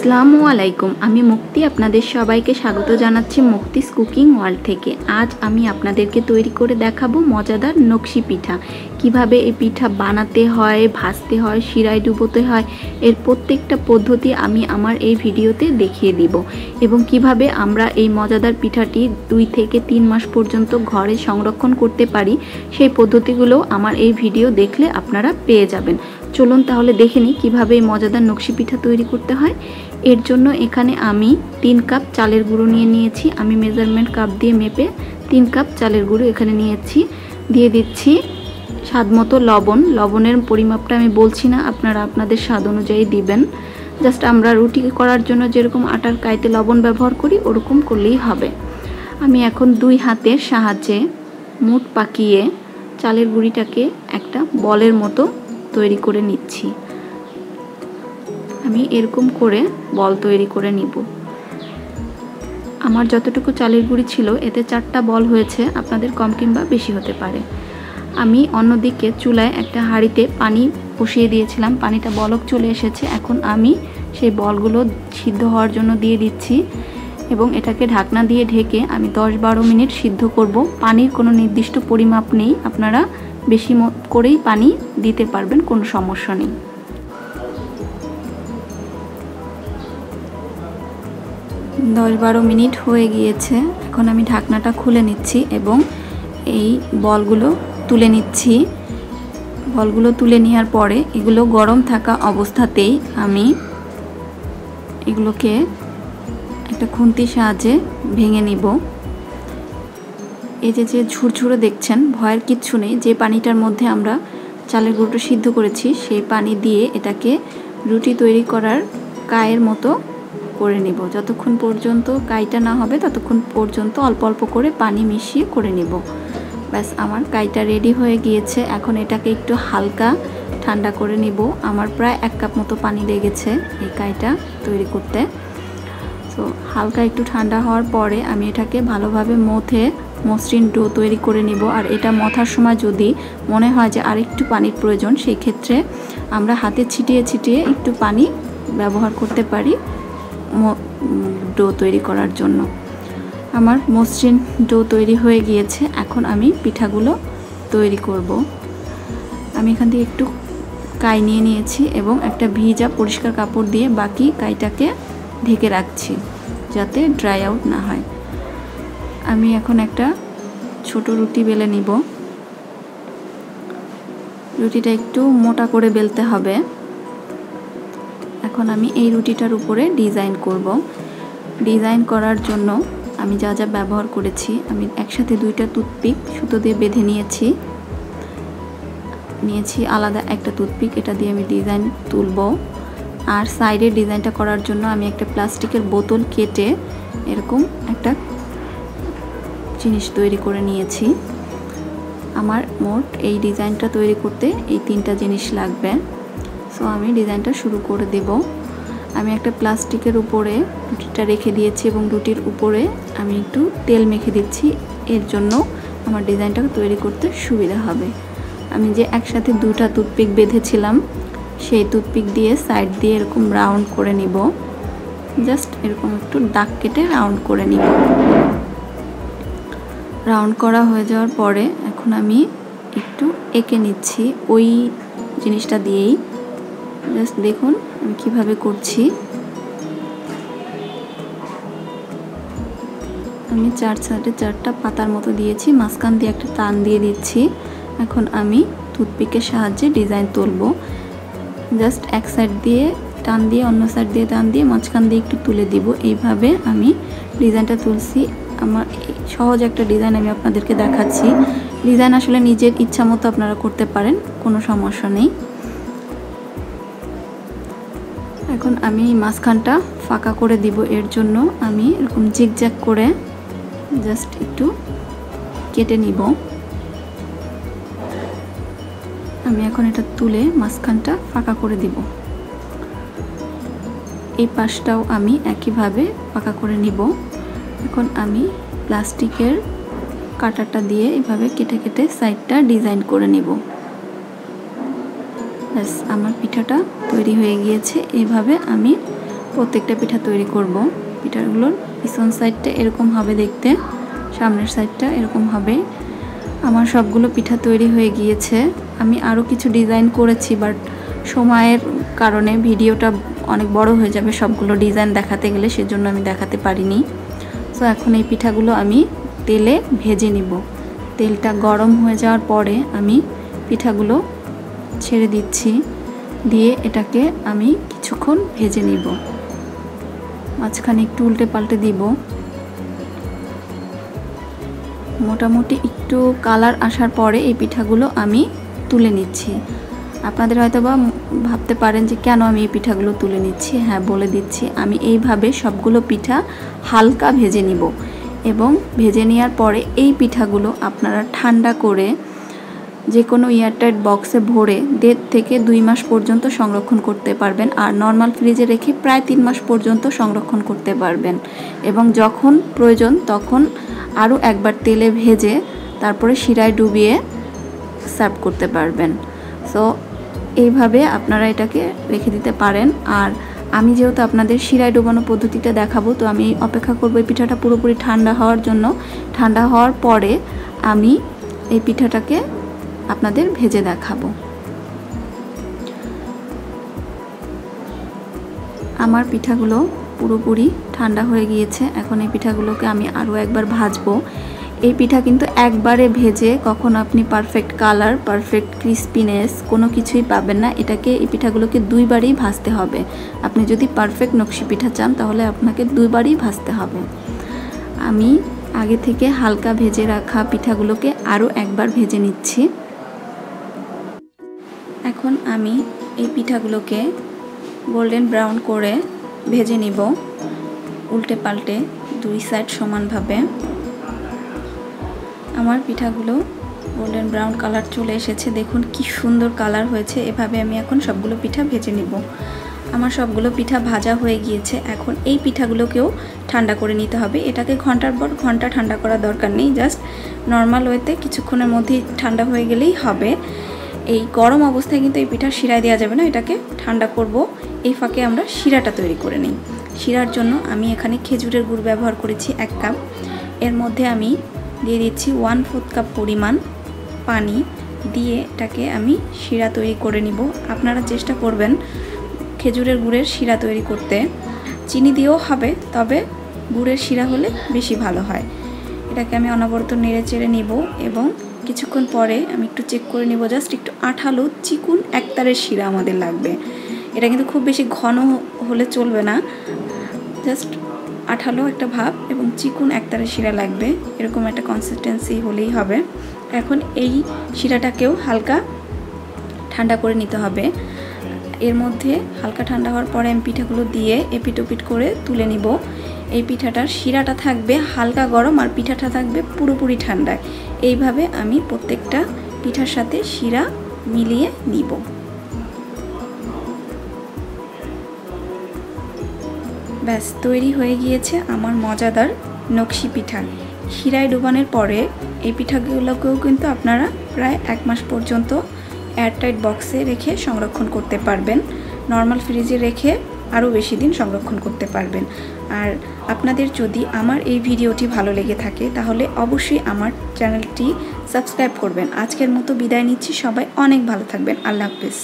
আসসালামু আলাইকুম। আমি মুক্তি আপনাদের সবাইকে স্বাগত জানাচ্ছি মুক্তিস কুকিং ওয়ার্ল্ড থেকে। আজ আমি আপনাদেরকে তৈরি করে দেখাবো মজাদার নকশি পিঠা। কিভাবে এই পিঠা বানাতে হয়, ভাজতে হয়, শিরায় ডুবোতে হয়, এর প্রত্যেকটা পদ্ধতি আমি আমার এই ভিডিওতে দেখিয়ে দিব। এবং কিভাবে আমরা এই মজাদার পিঠাটি 2 থেকে 3 মাস পর্যন্ত ঘরে সংরক্ষণ করতে পারি, সেই পদ্ধতিগুলো আমার এই ভিডিও দেখলে আপনারা পেয়ে যাবেন। চলুন তাহলে দেখে নিই কীভাবে এই মজাদার নকশি পিঠা তৈরি করতে হয়। এর জন্য এখানে আমি 3 কাপ চালের গুঁড়ো নিয়েছি। আমি মেজারমেন্ট কাপ দিয়ে মেপে 3 কাপ চালের গুঁড়ো এখানে নিয়েছি। দিয়ে দিচ্ছি স্বাদ মতো লবণ। লবণের পরিমাপটা আমি বলছি না, আপনারা আপনাদের স্বাদ অনুযায়ী দিবেন। জাস্ট আমরা রুটি করার জন্য যেরকম আটার কাইতে লবণ ব্যবহার করি ওরকম করলেই হবে। আমি এখন 2 হাতের সাহায্যে মুঠ পাকিয়ে চালের গুঁড়িটাকে একটা বলের মতো তৈরি করে নিচ্ছি। আমি এরকম করে বল তৈরি করে নিব। আমার যতটুকু চালের গুঁড়ি ছিল এতে 4টা বল হয়েছে, আপনাদের কম কিংবা বেশি হতে পারে। আমি অন্যদিকে চুলায় একটা হাঁড়িতে পানি বসিয়ে দিয়েছিলাম, পানিটা বলক চলে এসেছে। এখন আমি সেই বলগুলো সিদ্ধ হওয়ার জন্য দিয়ে দিচ্ছি এবং এটাকে ঢাকনা দিয়ে ঢেকে আমি 10-12 মিনিট সিদ্ধ করব। পানির কোনো নির্দিষ্ট পরিমাপ নেই, আপনারা বেশি করেই পানি দিতে পারবেন, কোনো সমস্যা নেই। দশ 12 মিনিট হয়ে গিয়েছে। এখন আমি ঢাকনাটা খুলে নিচ্ছি এবং এই বলগুলো তুলে নিচ্ছি। বলগুলো তুলে নেওয়ার পরে এগুলো গরম থাকা অবস্থাতেই আমি এগুলোকে একটা খুন্তির সাহায্যে ভেঙে নিব। এই যে ঝুরঝুরে দেখছেন, ভয়ের কিচ্ছু নেই। যে পানিটার মধ্যে আমরা চালের গুঁড়োটা সিদ্ধ করেছি সেই পানি দিয়ে এটাকে রুটি তৈরি করার কায়ের মতো করে নেব। যতক্ষণ পর্যন্ত কাইটা না হবে ততক্ষণ পর্যন্ত অল্প অল্প করে পানি মিশিয়ে করে নেব। ব্যাস, আমার কাইটা রেডি হয়ে গিয়েছে। এখন এটাকে একটু হালকা ঠান্ডা করে নিব। আমার প্রায় 1 কাপ মতো পানি লেগেছে এই কাইটা তৈরি করতে। তো হালকা একটু ঠান্ডা হওয়ার পরে আমি এটাকে ভালোভাবে মথে মসৃণ ডো তৈরি করে নিব। আর এটা মথার সময় যদি মনে হয় যে আরেকটু পানির প্রয়োজন, সেই ক্ষেত্রে আমরা হাতে ছিটিয়ে ছিটিয়ে একটু পানি ব্যবহার করতে পারি ডো তৈরি করার জন্য। আমার মসৃণ ডো তৈরি হয়ে গিয়েছে। এখন আমি পিঠাগুলো তৈরি করব। আমি এখান থেকে একটু কাই নিয়ে নিয়েছি এবং একটা ভিজা পরিষ্কার কাপড় দিয়ে বাকি কাইটাকে ঢেকে রাখছি যাতে ড্রাই আউট না হয়। আমি এখন একটা ছোট রুটি বেলে নিব। রুটিটা একটু মোটা করে বেলতে হবে। এখন আমি এই রুটিটার উপরে ডিজাইন করব। ডিজাইন করার জন্য আমি যা যা ব্যবহার করেছি, আমি একসাথে 2টা টুথপিক সুতো দিয়ে বেঁধে নিয়েছি আলাদা একটা টুথপিক, এটা দিয়ে আমি ডিজাইন তুলব। আর সাইডের ডিজাইনটা করার জন্য আমি একটা প্লাস্টিকের বোতল কেটে এরকম একটা জিনিস তৈরি করে নিয়েছি। আমার মোট এই ডিজাইনটা তৈরি করতে এই 3টা জিনিস লাগবে। সো আমি ডিজাইনটা শুরু করে দেব। আমি একটা প্লাস্টিকের উপরে রুটিটা রেখে দিয়েছি এবং রুটির উপরে আমি একটু তেল মেখে দিচ্ছি। এর জন্য আমার ডিজাইনটা তৈরি করতে সুবিধা হবে। আমি যে একসাথে 2টা টুথপিক বেঁধেছিলাম সেই টুথপিক দিয়ে সাইড দিয়ে এরকম রাউন্ড করে নিব। জাস্ট এরকম একটু দাগ কেটে রাউন্ড করে নিব। রাউন্ড করা হয়ে যাওয়ার পরে এখন আমি একটু এঁকে নিচ্ছি ওই জিনিসটা দিয়েই। জাস্ট দেখুন আমি কিভাবে করছি। আমি 4 সাইডে 4টা পাতার মতো দিয়েছি, মাঝখান দিয়ে একটা টান দিয়ে দিচ্ছি। এখন আমি টুথপিকের সাহায্যে ডিজাইন তুলব। জাস্ট এক সাইড দিয়ে টান দিয়ে অন্য সাইড দিয়ে টান দিয়ে মাঝখান দিয়ে একটু তুলে দিব। এইভাবে আমি ডিজাইনটা তুলছি। আমার সহজ একটা ডিজাইন আমি আপনাদেরকে দেখাচ্ছি। ডিজাইন আসলে নিজের ইচ্ছা মতো আপনারা করতে পারেন, কোনো সমস্যা নেই। এখন আমি মাঝখানটা ফাঁকা করে দিব। এর জন্য আমি এরকম জিগজ্যাগ করে জাস্ট একটু কেটে নিব। আমি এখন এটা তুলে মাঝখানটা ফাঁকা করে দিব। এই পাশটাও আমি একইভাবে ফাঁকা করে নিব। এখন আমি প্লাস্টিকের কাঁটাটা দিয়ে এভাবে কেটে কেটে সাইডটা ডিজাইন করে নিব। ব্যাস, আমার পিঠাটা তৈরি হয়ে গিয়েছে। এইভাবে আমি প্রত্যেকটা পিঠা তৈরি করব। পিঠাগুলোর পিছন সাইডটা এরকম হবে দেখতে, সামনের সাইডটা এরকম হবে। আমার সবগুলো পিঠা তৈরি হয়ে গিয়েছে। আমি আরও কিছু ডিজাইন করেছি, বাট সময়ের কারণে ভিডিওটা অনেক বড় হয়ে যাবে সবগুলো ডিজাইন দেখাতে গেলে, সেজন্য আমি দেখাতে পারিনি। সো এখন এই পিঠাগুলো আমি তেলে ভেজে নিব। তেলটা গরম হয়ে যাওয়ার পরে আমি পিঠাগুলো ছেড়ে দিচ্ছি, দিয়ে এটাকে আমি কিছুক্ষণ ভেজে নিব। মাঝখানে একটু উল্টে পাল্টে দিব। মোটামুটি একটু কালার আসার পরে এই পিঠাগুলো আমি তুলে নিচ্ছি। আপনাদের হয়তো বা ভাবতে পারেন যে কেন আমি এই পিঠাগুলো তুলে নিচ্ছি। হ্যাঁ, বলে দিচ্ছি। আমি এইভাবে সবগুলো পিঠা হালকা ভেজে নিব, এবং ভেজে নেওয়ার পরে এই পিঠাগুলো আপনারা ঠান্ডা করে যে কোনো এয়ারটাইট বক্সে ভরে 1.5 থেকে 2 মাস পর্যন্ত সংরক্ষণ করতে পারবেন। আর নর্মাল ফ্রিজে রেখে প্রায় 3 মাস পর্যন্ত সংরক্ষণ করতে পারবেন, এবং যখন প্রয়োজন তখন আরও একবার তেলে ভেজে তারপরে শিরায় ডুবিয়ে সার্ভ করতে পারবেন। সো এইভাবে আপনারা এটাকে রেখে দিতে পারেন। আর আমি যেহেতু আপনাদের শিরায় ডুবানো পদ্ধতিটা দেখাবো, তো আমি অপেক্ষা করবো এই পিঠাটা পুরোপুরি ঠান্ডা হওয়ার জন্য। ঠান্ডা হওয়ার পরে আমি এই পিঠাটাকে আপনাদের ভেজে দেখাবো। আমার পিঠাগুলো পুরোপুরি ঠান্ডা হয়ে গিয়েছে। এখন এই পিঠাগুলোকে আমি আরও একবার ভাজবো। এই পিঠা কিন্তু একবারে ভেজে কখনো আপনি পারফেক্ট কালার, পারফেক্ট ক্রিস্পিনেস কোনো কিছুই পাবেন না। এই পিঠাগুলোকে 2 বারই ভাজতে হবে। আপনি যদি পারফেক্ট নকশি পিঠা চান তাহলে আপনাকে 2 বারই ভাজতে হবে। আমি আগে থেকে হালকা ভেজে রাখা পিঠাগুলোকে আরও একবার ভেজে নিচ্ছি। এখন আমি এই পিঠাগুলোকে গোল্ডেন ব্রাউন করে ভেজে নিব, উল্টে পাল্টে 2 সাইড সমানভাবে। আমার পিঠাগুলো গোল্ডেন ব্রাউন কালার চলে এসেছে, দেখুন কি সুন্দর কালার হয়েছে। এভাবে আমি এখন সবগুলো পিঠা ভেজে নিব। আমার সবগুলো পিঠা ভাজা হয়ে গিয়েছে। এখন এই পিঠাগুলোকেও ঠান্ডা করে নিতে হবে। এটাকে ঘন্টার পর ঘন্টা ঠান্ডা করার দরকার নেই, জাস্ট নর্মাল ওয়েতে কিছুক্ষণের মধ্যেই ঠান্ডা হয়ে গেলেই হবে। এই গরম অবস্থায় কিন্তু এই পিঠা শিরায় দেওয়া যাবে না, এটাকে ঠান্ডা করব। এই ফাঁকে আমরা শিরাটা তৈরি করে নিই। শিরার জন্য আমি এখানে খেজুরের গুড় ব্যবহার করেছি 1 কাপ। এর মধ্যে আমি দিয়ে দিচ্ছি 1/4 কাপ পরিমাণ পানি, দিয়ে এটাকে আমি শিরা তৈরি করে নিব। আপনারা চেষ্টা করবেন খেজুরের গুড়ের শিরা তৈরি করতে। চিনি দিয়েও হবে, তবে গুড়ের শিরা হলে বেশি ভালো হয়। এটাকে আমি অনবরত নেড়ে চেড়ে নিব, এবং কিছুক্ষণ পরে আমি একটু চেক করে নিব। জাস্ট একটু আঠালো চিকুন একতারের শিরা আমাদের লাগবে। এটা কিন্তু খুব বেশি ঘন হলে চলবে না, জাস্ট আঠালো একটা ভাব এবং চিকুন একতারের শিরা লাগবে। এরকম একটা কনসিস্টেন্সি হলেই হবে। এখন এই শিরাটাকেও হালকা ঠান্ডা করে নিতে হবে। এর মধ্যে হালকা ঠান্ডা হওয়ার পরে আমি পিঠাগুলো দিয়ে এপিট ওপিট করে তুলে নিব। এই পিঠাটার শিরাটা থাকবে হালকা গরম, আর পিঠাটা থাকবে পুরোপুরি ঠান্ডায়। এইভাবে আমি প্রত্যেকটা পিঠার সাথে শিরা মিলিয়ে নিব। ব্যাস, তৈরি হয়ে গিয়েছে আমার মজাদার নকশি পিঠা। শিরায় ডুবানোর পরে এই পিঠাগুলোকেও কিন্তু আপনারা প্রায় 1 মাস পর্যন্ত এয়ারটাইট বক্সে রেখে সংরক্ষণ করতে পারবেন। নর্মাল ফ্রিজে রেখে আরও বেশি দিন সংরক্ষণ করতে পারবেন। আর আপনাদের যদি আমার এই ভিডিওটি ভালো লেগে থাকে তাহলে অবশ্যই আমার চ্যানেলটি সাবস্ক্রাইব করবেন। আজকের মতো বিদায় নিচ্ছি। সবাই অনেক ভালো থাকবেন। আল্লাহ হাফেজ।